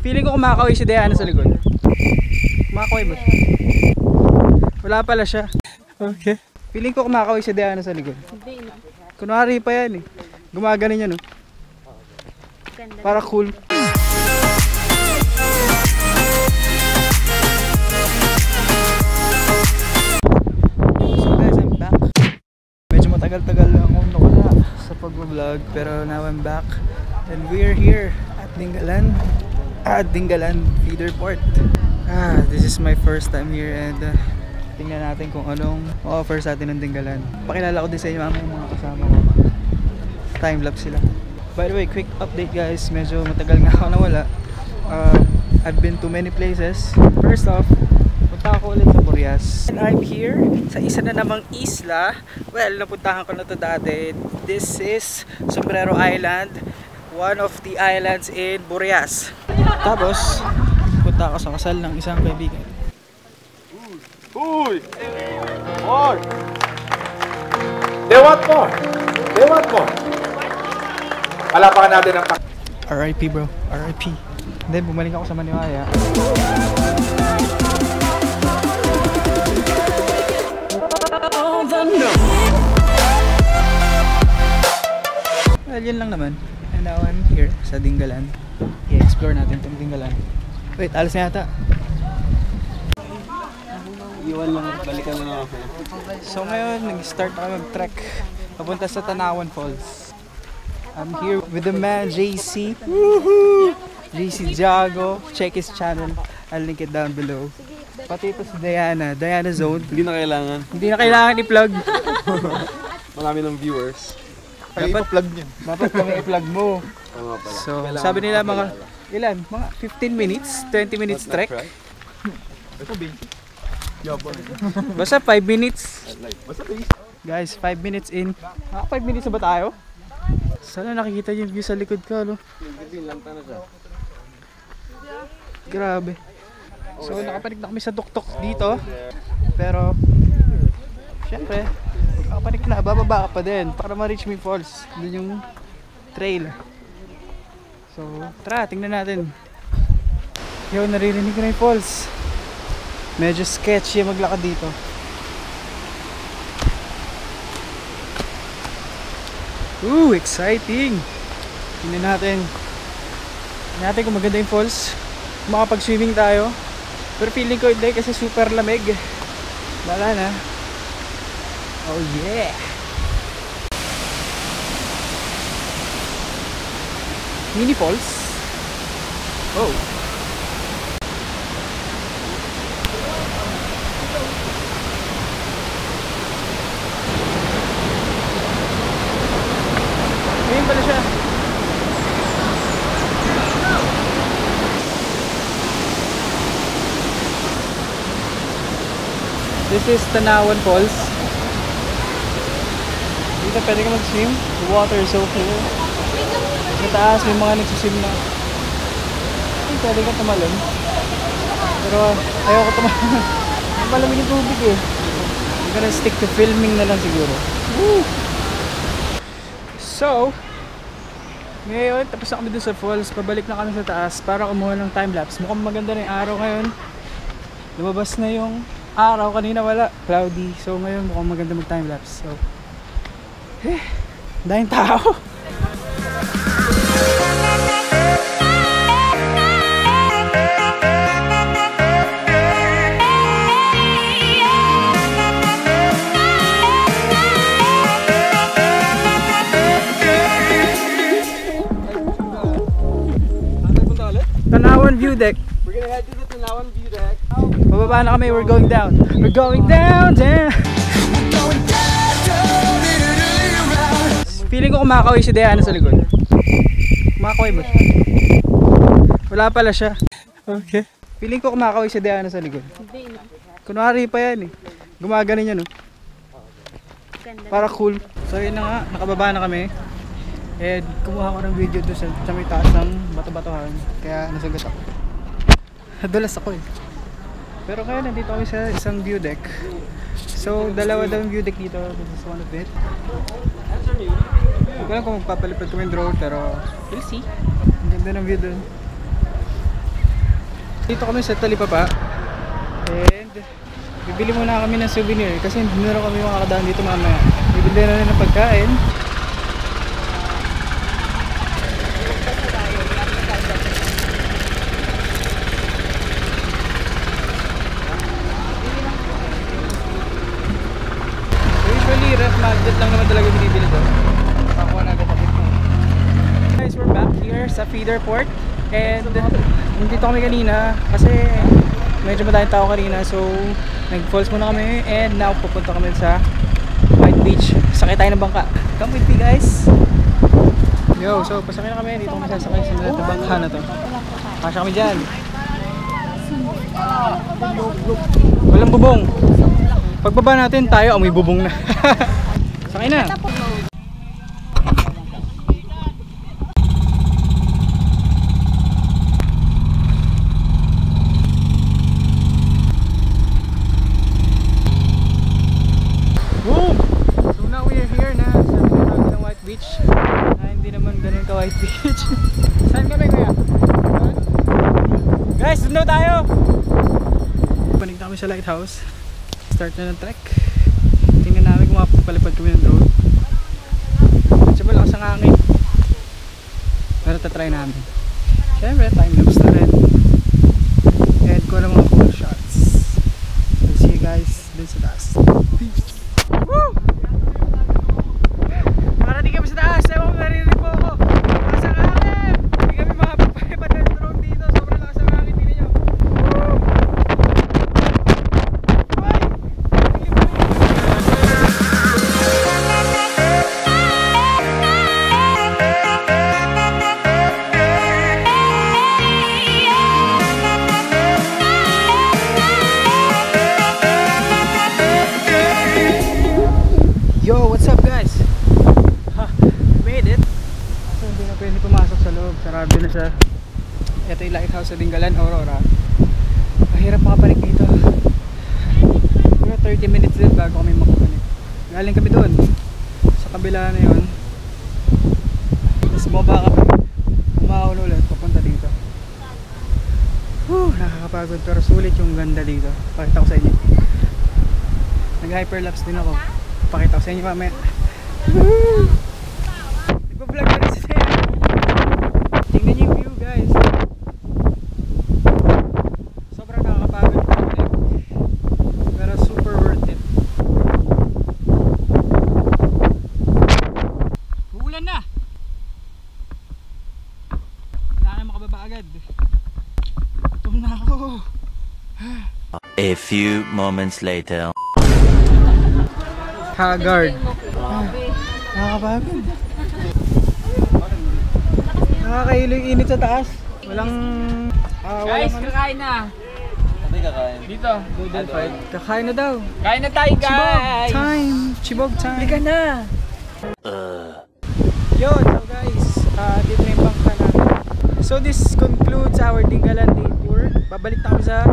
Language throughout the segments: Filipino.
Feeling ko kumakaway si Diana sa likod. Kumakaway ba siya? Wala pala siya. Okay. Feeling ko kumakaway si Diana sa likod. Hindi na. Kunwari pa yan eh. Gumaganin yan, no? Para cool. So guys, I'm back. Medyo matagal-tagal lang akong nawala sa pag-vlog, pero now I'm back. And we're here at Dingalan. Dingalan Feeder Port. This is my first time here, and tingnan natin kung anong offer sa atin ng Dingalan. Pakilala ko din sa inyo ang mga kasama ko. Time-lapse sila. By the way, quick update guys. Medyo matagal nga ako nawala. I've been to many places. First off, punta ako ulit sa Burias. And I'm here sa isa na namang isla. Well, napuntahan ko na to dati. This is Sombrero Island. One of the islands in Burias. Tapos, punta ako sa kasal ng isang kaibigan. Uy! More! They want more! They want more! Palapakan natin ang RIP bro, RIP. Then bumalik ako sa Maniwaya. Well, yun lang naman. And now I'm here sa Dingalan. I-explore natin itong Dingalan. Wait, alas na yata. iwan lang, balikan mo na ako. So ngayon, nag-start ako mag-trek papunta sa Tanawan Falls. I'm here with the man JC. Woohoo! JC Jago. Check his channel. I'll link it down below. Pati ito si Diana. Diana Zone. Hindi na kailangan. Hindi na kailangan i-plug. Marami ng viewers. Dapat plug niyan. Dapat kami i-plug mo. Tama pala. So, sabi nila mga ilan? Mga 15 minutes? 20 minutes trek? Ito 20. Basta 5 minutes. Basta 20. Guys, 5 minutes in. 5 minutes na ba tayo? Sana nakikita yung view sa likod ko, no? Grabe. So, nakapanik na kami sa tuktok dito. Pero, syempre, nakapanik na, bababa ka pa din para ma-reach me falls. Doon yung trail. So, tara, tingnan natin. Yo, naririnig ko na yung falls. Medyo sketchy yung maglakad dito. Ooh, exciting! Tingnan natin. Tingnan natin kung maganda yung falls. Makapag-swimming tayo. Pero feeling ko hindi kasi super lamig. Bala na. Oh yeah! Mini falls? Oh! Ayun pala siya. This is Tanawan Falls. Dito pwede ka mag-swim. The water is so clear. Sa taas may mga nagsisim na. Ay, pwede ka tumalon. Pero ayoko tumalon. Malamig yung tubig eh. I'm gonna stick to filming na lang siguro. Woo! So, ngayon, tapos na kami dun sa falls. Pabalik na kami sa taas para kumuha ng time-lapse. Mukhang maganda na yung araw ngayon. Lumabas na yung araw. Kanina wala. Cloudy. So, ngayon mukhang maganda mag-time-lapse. So, dahil tao. Tanawan View Deck. We're gonna head to the Tanawan View Deck. Bababa na kami, we're going down. We're going down, down. Feeling ko kumakaway si Diana sa likod. Kumakaway ba siya? Wala pala siya. Okay. Feeling ko kumakaway si Diana sa likod. Hindi na. Kunwari pa yan eh. Gumaganin yan, no? Para cool. So yun na nga, nakababa na kami. And kumuha ko ng video doon sa may taas ng bato-batohan. Kaya nasagat ako. Nadulas ako eh. Pero kaya nandito kami sa isang view deck. So dalawa daw yung view deck dito. This is one of it. Hindi ko lang kung magpapalipad ko yung drone, pero we'll see. Ang ganda ng view doon. Dito kami sa Talipapa. And bibili muna kami ng souvenir kasi hindi na kami makakadaan dito mamaya. Bibili na rin ng pagkain. Usually ref magnet lang naman talaga binibili doon. Pakuha na agad ako. Guys, we're back here sa feeder port. And nandito kami kanina kasi medyo madaming tao kanina, so nag-falls muna kami and now pupunta kami sa White Beach. Sakay tayo ng bangka. Come with me guys. Yo, so pasakay na kami. Dito kami sasakay sa lahat ng bangka na to. Pasya kami dyan. Walang bubong. Pagbaba natin tayo, may bubong na. Sakay na. Hindi naman ganun ka White Beach. Saan kami kaya? Guys, doon daw tayo! Panig na kami sa lighthouse. Start na ng trek. Tingnan namin kung mapapalipad kami ng drone. Medyo malakas ang hangin. Pero tatry namin. Siyempre, time lapse na rin. And ko ng mga cool shots. So see you guys dun sa taas. Peace! Woo! Di kami sa taas, ewan ko narinig po ako. Lakas ang hangin. Hindi kami makapagpalipad ng drone dito. Sobrang lakas ang hangin, tingnan nyo. Yo, what's up guys? Hindi na pwede pumasok sa loob, sarado na siya. Ito yung lighthouse sa Dingalan, Aurora. Mahirap makapalik dito. Pero 30 minutes din bago kami makapalik. Galing kami doon sa kabila na yun. Tapos bumaba kami, umahon ulit papunta dito. Nakakapagod pero sulit yung ganda dito. Pakita ko sa inyo. Nag hyperlapse din ako. Pakita ko sa inyo mamaya. Nagpa-vlog na rin siya. Tingnan niyo yung view guys. Sobrang nakakapagod pero super worth it. Uulan na. Wala na makababa agad. Gutom na ako. A few moments later. Haggard. Nakakapagod. Nakakahilo yung init sa taas. Walang... Guys, walang kakain na. Sabi kakain. Dito. Golden fight. Kakain na daw. Kain na tayo, Chibog guys. time. Chibog time. Halika na. Yun, so guys, dito na yung bangka namin. So this concludes our Dingalan day tour. Babalik na kami sa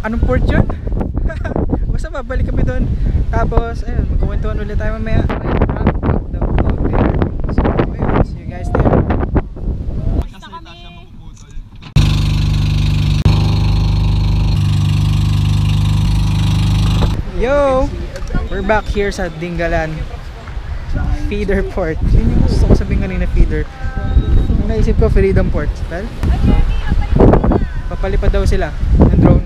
anong port yun? Basta babalik kami doon. Tapos ayun, magkukwentuhan ulit tayo mamaya. So ayun, see you guys there. Yo! We're back here sa Dingalan Feeder Port. Yun yung gusto ko sabihin kanina, feeder. Yung naisip ko, Freedom Port. Well, papalipad daw sila ng drone.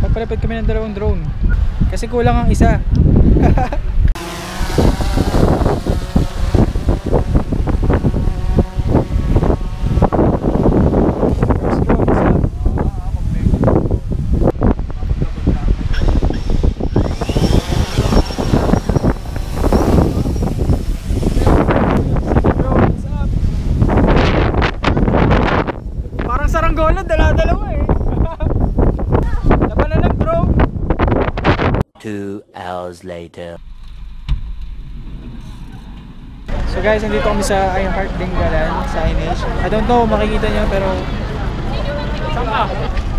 Papalipad kami ng dalawang drone kasi kulang ang isa. Parang saranggola, dala-dalawa eh. Labanan ng drone. 2 hours later. So guys, nandito kami sa Ironheart Dingalan signage. I don't know, makikita nyo pero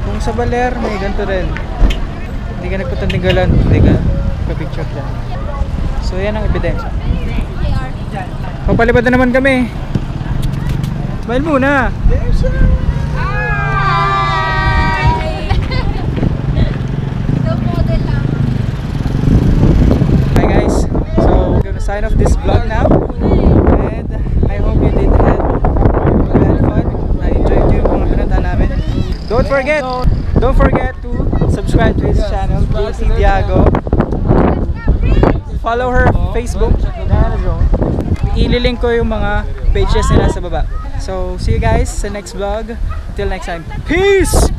kung sa Baler, may ganito rin. Hindi ka nagpunta Dingalan, hindi ka pa-picture dyan. So yan ang ebidensya. Papalipad na naman kami. Smile muna. There's a sign off this vlog now. And I hope you did had fun. I enjoyed yung mga pinunta namin. Don't forget to subscribe to his channel, Casey Diago. Follow her Facebook. Ililink ko yung mga pages nila sa baba. So, see you guys sa next vlog. Till next time. Peace!